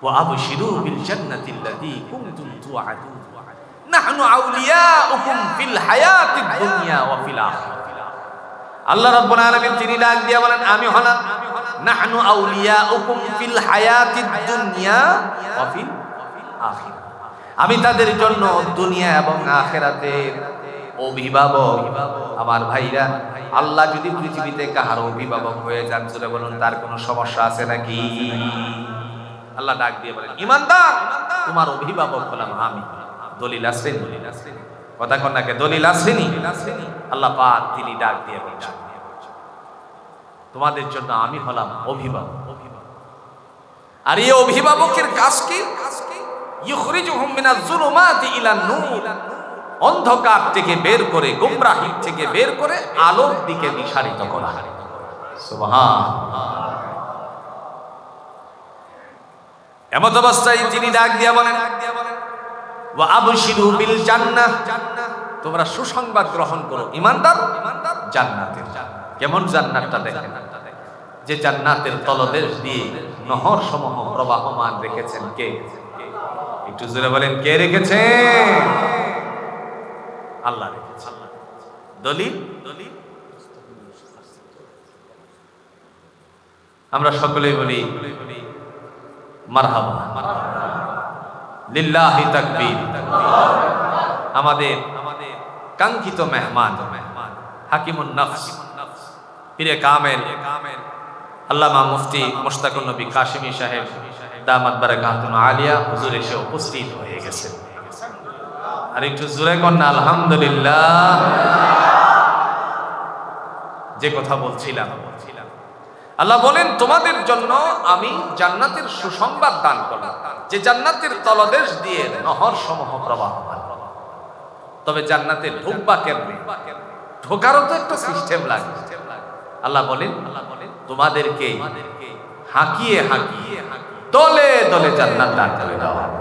ওয়া আবশিরু বিল জান্নাতিল্লাতী কুনতুম তুআদুন, নাহনু আউলিয়াউকুম ফিল হায়াতিদ দুনিয়া ওয়া ফিল আখিরাহ। আল্লাহ রাব্বুল আলামিন তিনি ডাক দিয়ে বলেন, আমি হলাম নাহনু আউলিয়াউকুম ফিল হায়াতিদ দুনিয়া ওয়া ফিল আখিরাহ, আমি তাদের জন্য দুনিয়া এবং আখিরাতের অভিভাবক। আমার ভাইরা, আল্লাহ যদি পৃথিবীতে কাহার অভিভাবক হয়ে যান, জোরে বলুন তার কোনো সমস্যা আছে নাকি? আল্লাহ ডাক দিয়ে বলেন, ঈমানদার তোমার অভিভাবক হলাম আমি। দলিল আছে? কথা কোন নাকি? দলিল আসেনি? আল্লাহ পাক তিনি ডাক দিয়ে বলছেন, তোমাদের জন্য আমি হলাম অভিভাবক। আর এই অভিভাবকের কাজ কি? ইখরিজুহুম মিনাজ যুলুমাতি ইলান নূর, অন্ধকার থেকে বের করে, গোমরাহি থেকে বের করে আলোর দিকে দিশারিত করা। সুবহানাল্লাহ। এমত অবস্থায় তিনি ডাক দিয়া বলেন, ওয়া আবশিরু বিল জান্নাহ, তোমরা সুসংবাদ গ্রহণ করো ঈমানদার জান্নাতের। কেমন জান্নাতটা দেখেন, যে জান্নাতের তলদেশ দিয়ে নহর সমূহ প্রবাহমান রেখেছেন কে? একটু জোরে বলেন, কে রেখেছেন? আল্লাহ রেখেছেন। দলিল? আমরা সকলেই বলি মারহাবা, লিল্লাহি তাকবীর। আমাদের কাঙ্ক্ষিত মেহমান হাকিমুন নফস পীরে কামেল আল্লামা মুফতি মুশতাকুন নবী কাশিমি সাহেব দামাত বারাকাতুন আলিয়া হুজুর এসে উপস্থিত হয়ে গেছেন। আর একটু জোরে কর না আলহামদুলিল্লাহ। যে কথা বলছিলাম, আল্লাহ বলেন তোমাদের জন্য আমি জান্নাতের সুসংবাদ দান করলাম, যে জান্নাতের তলদেশ দিয়ে নহর সমূহ প্রবাহমান। তবে জান্নাতে ঢুকবা কেমনে? ঢোকারও তো একটা সিস্টেম লাগে। আল্লাহ বলেন তোমাদেরকে হাঁকিয়ে হাঁকিয়ে দলে দলে জান্নাত দান করে দেওয়া হবে।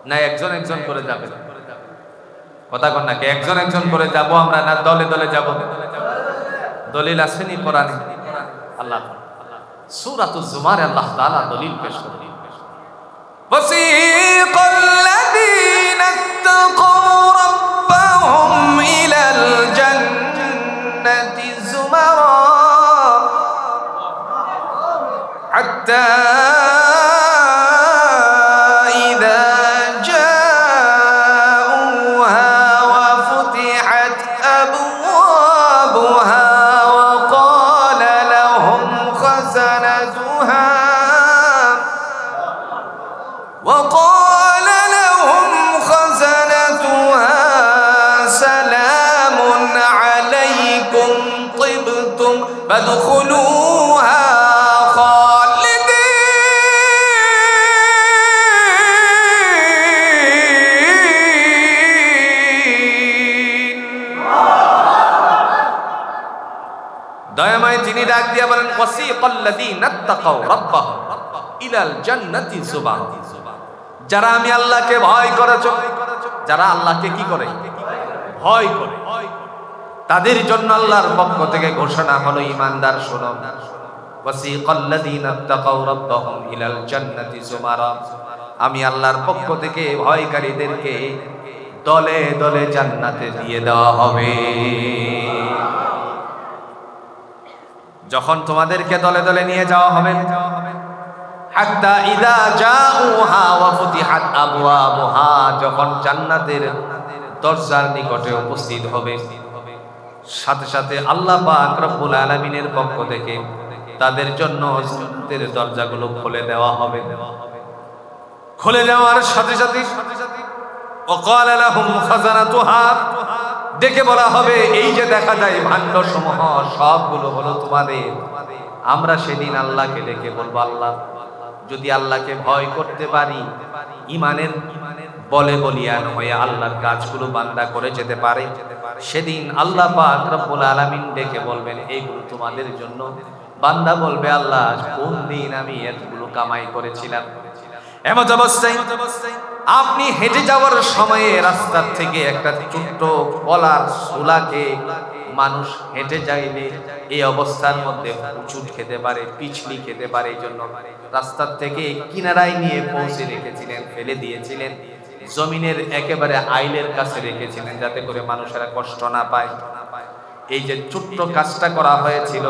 না একজন একজন করে যাবে? কথা কন নাকি? একজন একজন করে যাব আমরা, না দলে দলে যাব? দলিল আসেনি কোরআনে? আল্লাহ সূরাতুজ জুমারে আল্লাহ তাআলা দলিল পেশ করেন। ওয়াসিকাল্লাযীনা ইত্তাকাউ রাব্বাহুম ইলাল জান্নাতি যুমারা হাত্তা وقال لهم خزنتها سلام عليكم طبتم فادخلوها خالدين। দয়াময় তিনি ডাক দিয়া বলেন ওয়াসিকাল্লাযীনা ইত্তাকাউ রাব্বাহুম ইলাল জান্নাতি যুমারা, যারা আমি আল্লাহকে ভয় করেছ, যারা আল্লাহকে কি করে? ভয় করে, তাদের জন্য আল্লাহর পক্ষ থেকে ঘোষণা হলো ঈমানদার শোনো, ওয়াসিকাল্লাযীনা ইত্তাকাউ রাব্বাহুম ইলাল জান্নাতি যুমারা, আমি আল্লাহর পক্ষ থেকে ভয়কারীদেরকে দলে দলে জান্নাতে দিয়ে দেওয়া হবে। যখন তোমাদেরকে দলে দলে নিয়ে যাওয়া হবে, হাত্তা ইযা জাউহা ওয়া ফুতিহাত আবওয়াবুহা, যখন জান্নাতের দরজার নিকটে উপস্থিত হবে, সাথে সাথে আল্লাহ পাক রব্বুল আলামিনের পক্ষ থেকে তাদের জন্য জান্নাতের দরজাগুলো খুলে দেওয়া হবে। খুলে দেওয়ার সাথে সাথে ওয়াকাল লাহুম খাজানাতুহা, ডেকে বলা হবে এই যে দেখা যায় ভাণ্ডসমূহ সবগুলো হলো তোমাদের। আমরা সেদিন আল্লাহকে ডেকে বলবো, আল্লাহ যদি আল্লাহকে ভয় করতে পারি, ইমানের বলে বলিয়ান হয়ে আল্লাহর কাজগুলো বান্দা করে যেতে পারে, সেদিন আল্লাহ পাক রব্বুল আলামিন ডেকে বলবেন এইগুলো তোমাদের জন্য। বান্দা বলবে আল্লাহ কোন দিন আমি এতগুলো কামাই করেছিলাম। এমত অবস্থায় আপনি হেঁটে যাওয়ার সময়ে রাস্তার থেকে একটা ছোট্ট কলার শোলাকে মানুষ হেঁটে যাইলে এই অবস্থার মধ্যে উচুট খেতে পারে, পিছলি খেতে পারে, এই জন্য রাস্তার থেকে কিনারায় নিয়ে পৌঁছে রেখেছিলেন, ফেলে দিয়েছিলেন, জমিনের একেবারে আইলের কাছে রেখেছিলেন যাতে করে মানুষেরা কষ্ট না পায়। এই যে ছোট্ট কাজটা করা হয়েছিল,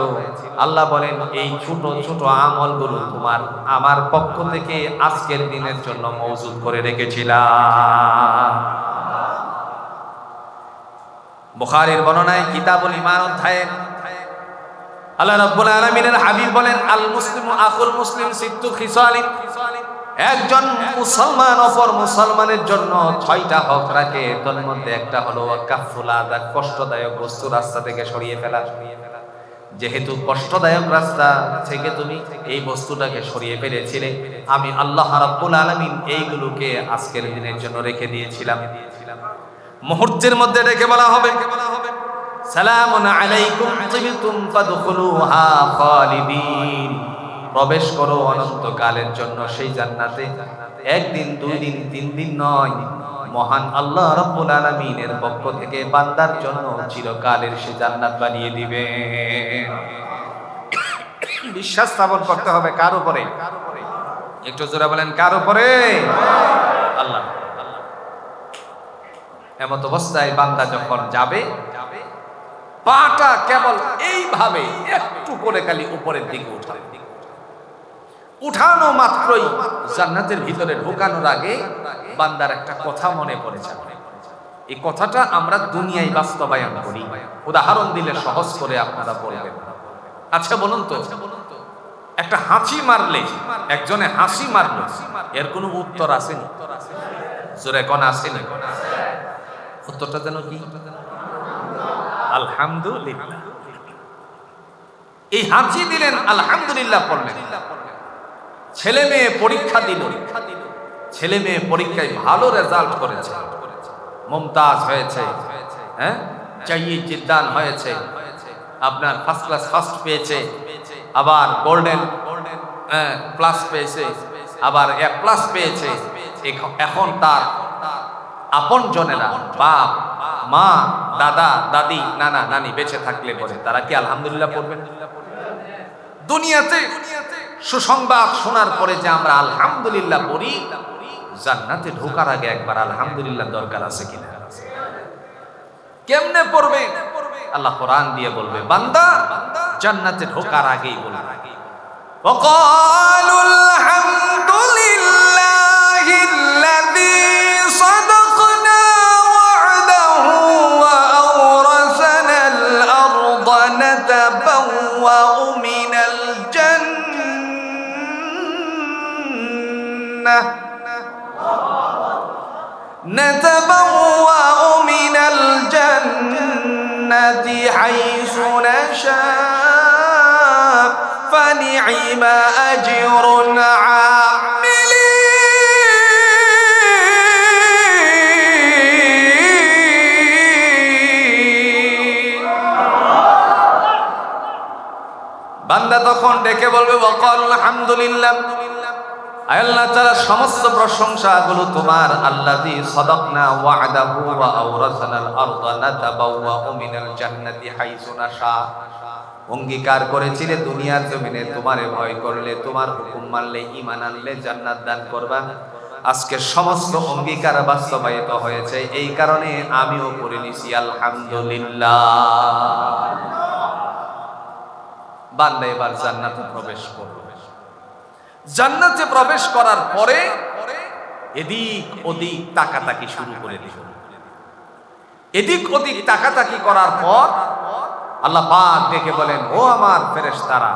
আল্লাহ বলেন এই ছোট ছোট আমলগুলো তোমার আমার পক্ষ থেকে আজকের দিনের জন্য মওজুদ করে রেখেছিলাম। বুখারীর বর্ণনায় কিতাবুল ঈমান অধ্যায়ে আল্লাহ রাব্বুল আলামিনের হাবিব বলেন আল মুসলিমু আখুল মুসলিম সিত্তু খিসালিন, একজন মুসলমান অপর মুসলমানের জন্য 6টা হক রাখে। তার মধ্যে একটা হলো কাফুল আযা, কষ্টদায়ক বস্তু রাস্তা থেকে সরিয়ে ফেলা। যেহেতু কষ্টদায়ক রাস্তা থেকে তুমি এই বস্তুটাকে সরিয়ে ফেলেছিলে, আমি আল্লাহ রাব্বুল আলামিন এইগুলোকে আজকের দিনের জন্য রেখে দিয়েছিলাম। মুহূর্তের মধ্যে ডেকে বলা হবে সালামুন আলাইকুম তিবতুম ফাদখুলুহা খালিদিন, প্রবেশ করো অনন্তকালের জন্য সেই জান্নাতে। একদিন, 2 দিন, 3 দিন নয়, মহান আল্লাহ রাব্বুল আলামিনের পক্ষ থেকে বান্দার জন্য চিরকালের সেই জান্নাত বানিয়ে দিবেন। বিশ্বাস স্থাপন করতে হবে কার উপরে? একটু জোরে বলেন কার উপরে? আল্লাহ। এমত অবস্থায় বান্দা যখন যাবে, পাটা কেবল এইভাবে একটু করে খালি উপরের দিকে উঠাবে। উঠানো মাত্রই জান্নাতের ভিতরে ঢোকানোর আগে বান্দার একটা কথা মনে পড়ে যাবে। এই কথাটা আমরা দুনিয়ায় বাস্তবায়ন করি। উদাহরণ দিলে সহজ করে আপনারা বলবেন। আচ্ছা বলুন তো, একটা হাসি মারলে, একজনে হাসি মারলো, এর কোনো উত্তর আসেনি? জোরে কোন আসেনি? উত্তরটা যেন কি? আলহামদুলিল্লাহ। এই হাসি দিলেন, আলহামদুলিল্লাহ পড়লেন। ছেলে মেয়ে পরীক্ষা দিল, ছেলে মেয়ে পরীক্ষায় ভালো রেজাল্ট করেছে, মুমতাজ হয়েছে, হ্যাঁ, জাইয়িদ জিদ্দান হয়েছে, আপনার ফার্স্ট ক্লাস ফার্স্ট পেয়েছে, আবার গোল্ডেন প্লাস পেয়েছে, আবার এ প্লাস পেয়েছে। এখন তার আপন জনেরা, বাপ মা, দাদা দাদি, নানা নানি বেঁচে থাকলে পরে তারা কি আলহামদুলিল্লাহ পড়বেন? দুনিয়াতে সুসংবাদ শোনার পরে যে আমরা আলহামদুলিল্লাহ পড়ি, জান্নাতে ঢোকার আগে একবার আলহামদুলিল্লাহ দরকার আছে কিনা? কেমনে পড়বে? আল্লাহ কোরআন দিয়ে বলবে, বান্দা জান্নাতে ঢোকার আগেই বলবে, وقالوا الحمد لله الذي صدقنا وعده وأورثنا الأرض نتبوأ من الجنة حيث نشاء فنعم أجر العاملين বান্দা তখন ডেকে বলবে ওয়াকাল আলহামদুলিল্লাহ, আল্লাহ তাআলা সমস্ত প্রশংসাগুলো তোমার। আল্লাযী সাদাকনা ওয়া'দাহু ওয়া আওরাসানাল আরদা নাতাবাওয়াউ মিনাল জান্নাতি হাইসু নাশা। অঙ্গীকার করেছিলে দুনিয়ার জমিনে তোমারে ভয় করলে, তোমার হুকুম মানলে, ঈমান আনলে জান্নাত দান করবা। আজকে সমস্ত অঙ্গীকার বাস্তবায়িত হয়েছে, এই কারণে আমিও করে নিছি আলহামদুলিল্লাহ। বান্দা এবার জান্নাতে প্রবেশ করবে। জান্নাতে প্রবেশ করার পরে এদিক ওদিক তাকাতাকি শুরু করে দিল। এদিক ওদিক তাকাতাকি করার পর আল্লাহ পাক ডেকে বলেন, ও আমার ফেরেশতারা,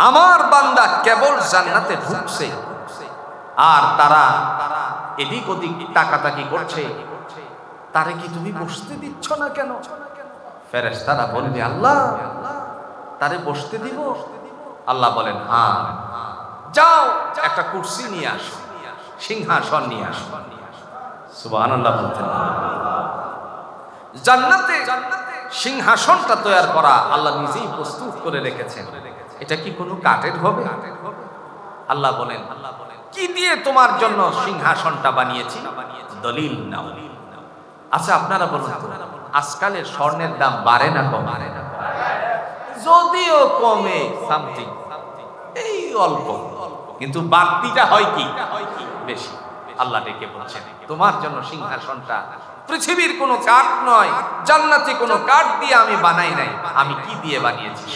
আমার বান্দা কেবল জান্নাতে ঢুকছে আর তারা এদিক ওদিক তাকাতাকি করছে, তারে কি তুমি বসতে দিচ্ছ না কেন? ফেরেশতারা বলবে, আল্লাহ তারে বসতে দিব? আল্লাহ বলেন, হ্যাঁ, যাও একটা কুরসি নিয়ে আসো, সিংহাসন নিয়ে আসো। সুবহানাল্লাহ বলতেন। জান্নাতে সিংহাসনটা তৈরি করা আল্লাহ নিজেই প্রস্তুত করে রেখেছেন। এটা কি কোনো কাঠের হবে? আল্লাহ বলেন, কি দিয়ে তোমার জন্য সিংহাসনটা বানিয়েছি? দলিল নাও। আচ্ছা আপনারা বলুন তো, আজকালের স্বর্ণের দাম বাড়ে না কমে? যদিও কমে সামথিং, এই অল্প, কিন্তু বাড়তিটা হয় কি বেশি। আল্লাহ ডেকে বলছেন, তোমার জন্য সিংহাসনটা পৃথিবীর কোনো কাঠ নয়, জান্নাতে কোনো কাঠ দিয়ে আমি বানাই নাই, আমি কি দিয়ে বানিয়েছি?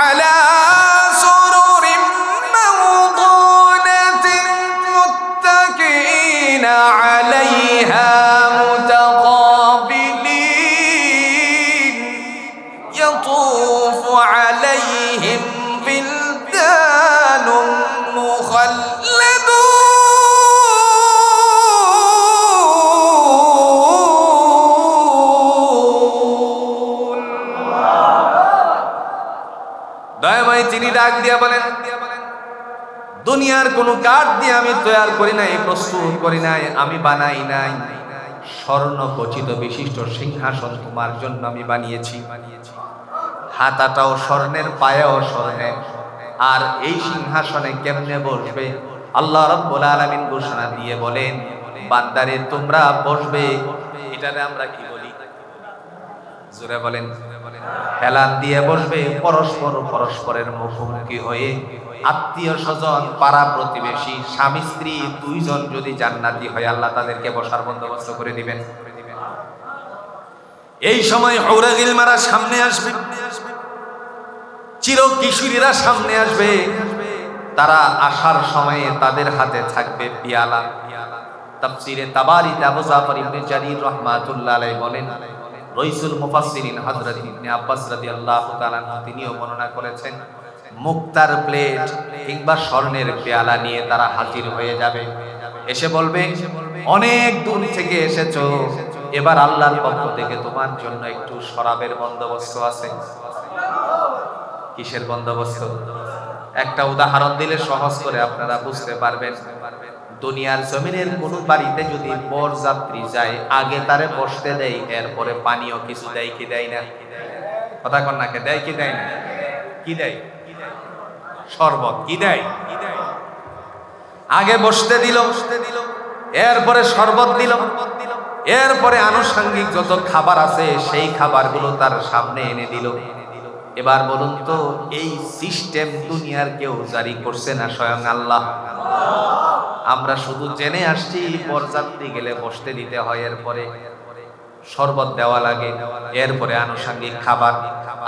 আলা সুরুরিম মাওদুনাতিন মুত্তাকিনা আলাইহা মুতাকাবিলিন ইয়াতুফু আলাইহিম বিলদানুম মুখাল্লাদুন। দয়াময় তিনি ডাক দিয়া বলেন, দুনিয়ার কোনো কাঠ দিয়ে আমি তৈরি করি নাই, প্রস্তুত করি নাই, আমি বানাই নাই। স্বর্ণ খচিত বিশিষ্ট সিংহাসন তোমার জন্য আমি বানিয়েছি। হাতাটাও স্বর্ণের, পায়াও স্বর্ণের। আর এই সিংহাসনে কেমনে বসবে? আল্লাহ রাব্বুল আলামিন ঘোষণা দিয়ে বলেন, বান্দারে তোমরা বসবে, এটারে আমরা কি বলি? জোরে বলেন। হেলান দিয়ে বসবে, পরস্পর পরস্পরের মুখোমুখি হয়ে। আত্মীয় স্বজন, পাড়া প্রতিবেশী, স্বামী স্ত্রী দুইজন যদি জান্নাতি হয়, আল্লাহ তাদেরকে বসার বন্দোবস্ত করে দিবেন। এই সময় হুরা গিলমারা সামনে আসবে, চির কিশোরীরা সামনে আসবে। তারা আসার সময়ে তাদের হাতে থাকবে পিয়ালা। তাফসীরে তাবারিতে আবু জাফর ইবনে জারীর রাহমাতুল্লাহ আলাইহি বলেন, রাইসুল মুফাসসিরিন হযরত ইবনে আব্বাস রাদিয়াল্লাহু তাআলা তিনিও বর্ণনা করেছেন, মুক্তার প্লেট কিংবা স্বর্ণের পেয়ালা নিয়ে তারা হাজির হয়ে যাবে, এসে বলবে অনেক দূর থেকে এসেছো, এবার আল্লাহর পক্ষ থেকে তোমার জন্য একটু শরাবের বন্দোবস্ত আছে। কিসের বন্দোবস্ত? একটা উদাহরণ দিলে সহজ করে আপনারা বুঝতে পারবেন। দুনিয়ার জমিনের কোন বাড়িতে যদি বরযাত্রী যায়, আগে তারে বসতে দেয়, এরপরে পানীয় কিছু দেয় কি দেয় না? কথা কন না, কে দেয় কি দেয় না? কি দেয়? শরবত। কি দেয়? আগে বসতে দিল, এরপরে শরবত দিল, এরপরে আনুষঙ্গিক যত খাবার আছে সেই খাবারগুলো তার সামনে এনে দিল। এবার বলুন তো, এই সিস্টেম দুনিয়ার কেউ জারি করছে না? স্বয়ং আল্লাহ। আমরা শুধু জেনে আসছি বরযাত্রী গেলে বসতে দিতে হয়, এরপরে শরবত দেওয়া লাগে, এরপরে আনুষঙ্গিক খাবার।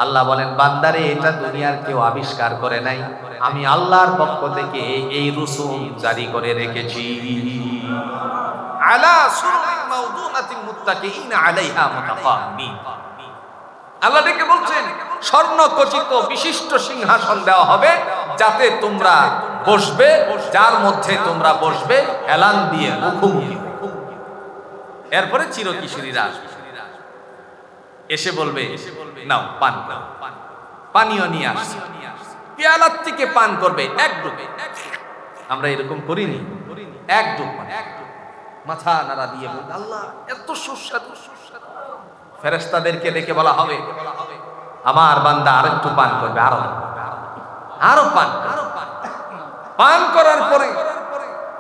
আল্লাহ বলেন, বান্দারে এটা দুনিয়ার কেউ আবিষ্কার করে নাই, আমি আল্লাহর পক্ষ থেকে এই রুসুম জারি করে রেখেছি। আলা সুরুরিন মাওদুনাতিন মুত্তাকিইনা আলাইহা মুতাকাব্বিন। আল্লাহ ডেকে বলছেন, স্বর্ণখচিত বিশিষ্ট সিংহাসন দেওয়া হবে, যাতে তোমরা বসবে, যার মধ্যে তোমরা বসবে এলান দিয়ে মুখোমুখি। এরপরে চিরকিশোরীরা আসবে, এসে বলবে নাও পান করো। পানীয় নিয়ে আসছে, পেয়ালার থেকে পান করবে এক ডুবে। আমরা এরকম করিনি? এক ডুব, মাথা নাড়া দিয়ে বলবে আল্লাহ এত সুস্বাদু। ফেরেশতাদেরকে ডেকে বলা হবে, আমার বান্দা আরেকটু পান করবে, আরো পান। পান করার পরে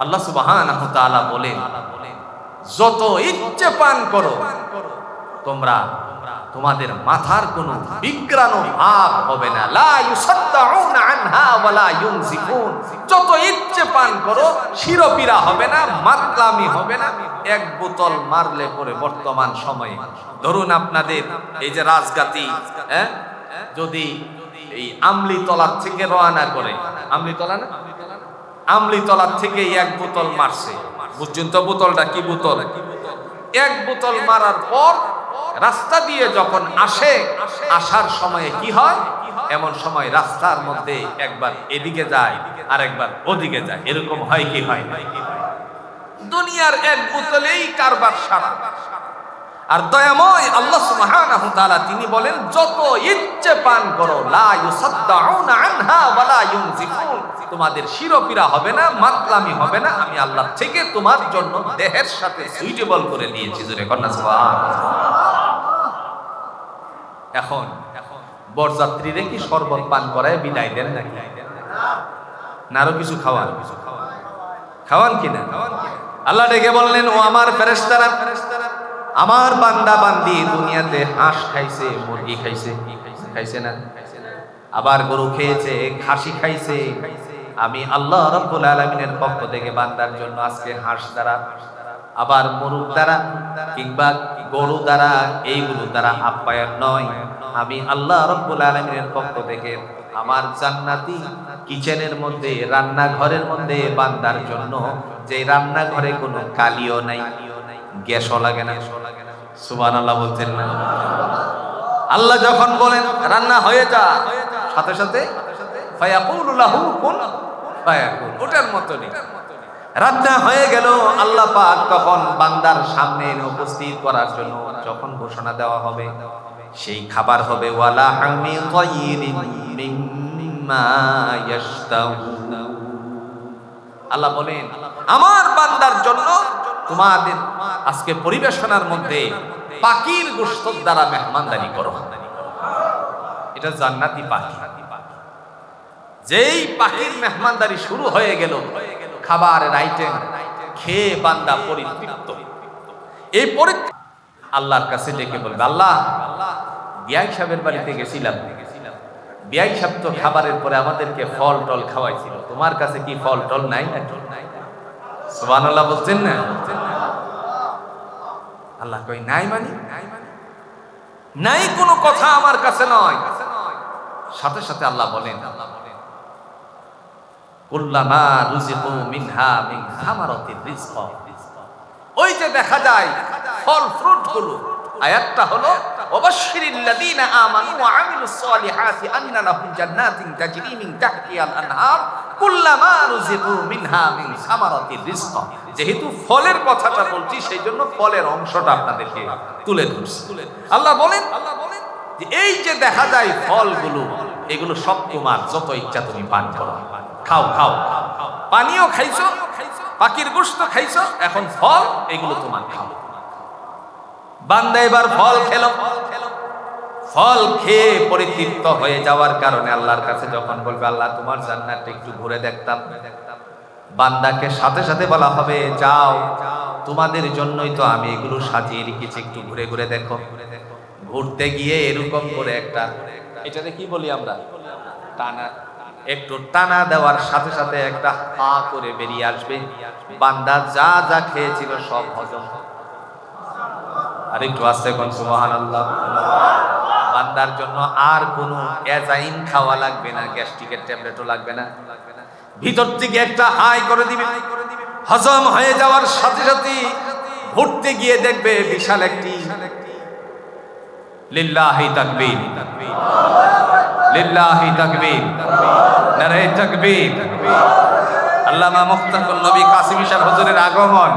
আল্লাহ সুবহানাহু ওয়া তাআলা বলেন, যত ইচ্ছে পান করো, তোমরা তোমাদের মাথার কোনো বিগ্রানো ভাব হবে না। লা ইউসাদ্দাউনা আনহা ওয়ালা ইউনজিফুন। যত ইচ্ছে পান করো, শিরোপীড়া হবে না, মাতলামি হবে না। এক বোতল মারলে পরে বর্তমান সময়ে ধরুন আপনাদের এই যে রাজগাতি, যদি এই আমলিতলার থেকে রওনা করে, আমলিতলা না, আমলিতলার থেকে এক বোতল মারছে, বুঝছেন তো বোতলটা কি বোতল? এক বোতল মারার পর রাস্তা দিয়ে যখন আসে, আসার সময়ে কি হয়, এমন সময় রাস্তার মধ্যে একবার এদিকে যায় আর একবার ওদিকে যায়, এরকম হয় কি হয় না? দুনিয়ার এক বোতলেই কারবার সারা। আর দয়াময় আল্লাহ সুবহানাহু ওয়া তাআলা তিনি বলেন, যত ইচ্ছে পান করো, লা ইউসাদ্দাউনা আনহা ওয়ালা ইউনজিফুন। তোমাদের শিরোপীড়া হবে না, মাতলামি হবে না, আমি আল্লাহ থেকে তোমার জন্য দেহের সাথে সুইটেবল করে দিয়েছি। জোরে কন্যা সুবহানাল্লাহ। এখন বরযাত্রীরে কি শরবত পান করায় বিদায় দেন নাকি? না আরো কিছু খাওয়ান? খাওয়ান কিনা? আল্লাহ ডেকে বললেন, ও আমার ফেরেশতারা, আমার বান্দা বান্দি দুনিয়াতে হাঁস খাইছে, মুরগি খাইছে, খাইছে না? আবার গরু খেয়েছে, খাসি খাইছে। আমি আল্লাহ রাব্বুল আলামিনের পক্ষ থেকে বান্দার জন্য আজকে হাঁস দ্বারা, আবার মুরগ দ্বারা কিংবা গরু দ্বারা, এইগুলো দ্বারা আপ্যায়ন নয়, আমি আল্লাহ রাব্বুল আলামিনের পক্ষ থেকে আমার জান্নাতি কিচেনের মধ্যে, রান্নাঘরের মধ্যে বান্দার জন্য, যে রান্নাঘরে কোনো কালিও নাই, গ্যাসও লাগে না। সুবহানাল্লাহ বলছেন না? আল্লাহ যখন বলেন রান্না হয়ে যা, সাথে সাথে ফায়াকুলু লাহু কুন ফায়াকুন, ওটার মতই রান্না হয়ে গেল। আল্লাহ পাক তখন বান্দার সামনে উপস্থিত করার জন্য যখন ঘোষণা দেওয়া হবে, সেই খাবার হবে ওয়ালা হামি তাইরিন মিম্মা ইয়াশতাহুন। আল্লাহ বলেন, আমার বান্দার জন্য তোমাদের আজকে পরিবেশনার মধ্যে পাখির গোশত দ্বারা মেহমানদারি করো। এটা জান্নাতি পাখি। যেই পাখির মেহমানদারি শুরু হয়ে গেল, খাবারের আইটেম খেয়ে বান্দা পরিতৃপ্ত। এই আল্লাহর কাছে ডেকে বলবে, আল্লাহ বিআই সাহেবের বাড়িতে গেছিলাম, বিআই সাহেব তো খাবারের পরে আমাদেরকে ফল টল খাওয়াইছিল, তোমার কাছে কি ফল টল নাই নাকি? সুবহানাল্লাহ বলছেন না? আল্লাহ কই নাই মানে নাই, কোনো কথা আমার কাছে নয়। সাথে সাথে আল্লাহ বলেন, কুল্লামা রুজিকু মিনহা মিন সামারাতির রিজক, ওই যে দেখা যায় ফল ফ্রুট গুলো, আয়াতটা হলো ওয়াবাশশিরিল লাযীনা আমানু ওয়া আমিলুস সালিহাতি আন্না লাহুম জান্নাতিন তাজরি মিন তাহতিহাল আনহার কুল্লামা রুযিকু মিনহা মিন সামারাতির রিজক। যেহেতু ফলের কথাটা বলছি সেই জন্য ফলের অংশটা আপনাদেরকে তুলে ধরছি। আল্লাহ বলেন যে এই যে দেখা যায় ফলগুলো, এগুলো সব তোমার, যত ইচ্ছা তুমি পান করো, খাও খাও, পানিও খাইছো, পাখির গোশত খাইছো, এখন ফল এগুলো তোমার, খাও। বান্দা এবার ফল খেলো, ফল খেয়ে পরিতৃপ্ত হয়ে যাওয়ার কারণে আল্লাহর কাছে যখন বলবে আল্লাহ তোমার জান্নাতটা একটু ঘুরে দেখতাম, বান্দাকে সাথে সাথে বলা হবে যাও, তোমাদের জন্যই তো আমি এগুলো সাজিয়ে রেখেছি, একটু ঘুরে ঘুরে দেখো। ঘুরতে গিয়ে এরকম করে একটা, এটাতে কি বলি আমরা, টানা, একটু টানা দেওয়ার সাথে সাথে একটা হা করে বেরিয়ে আসবে। বান্দা যা যা খেয়েছিল সব হজম। আর একটু আস্তে কোন সুবহানাল্লাহ। বান্দার জন্য আর কোনো এজাইন খাওয়া লাগবে না, গ্যাস্ট্রিকের ট্যাবলেটও লাগবে না, ভিতর থেকে একটা হাই করে দিবে। হজম হয়ে যাওয়ার সাথে সাথে ঘুরতে গিয়ে দেখবে বিশাল একটি, লিল্লাহি তাকবীর, লিল্লাহি তাকবীর, নারে তাকবীর। আল্লামা মুফতাহুল নবী কাসিম সাহেব হুজুরের আগমন।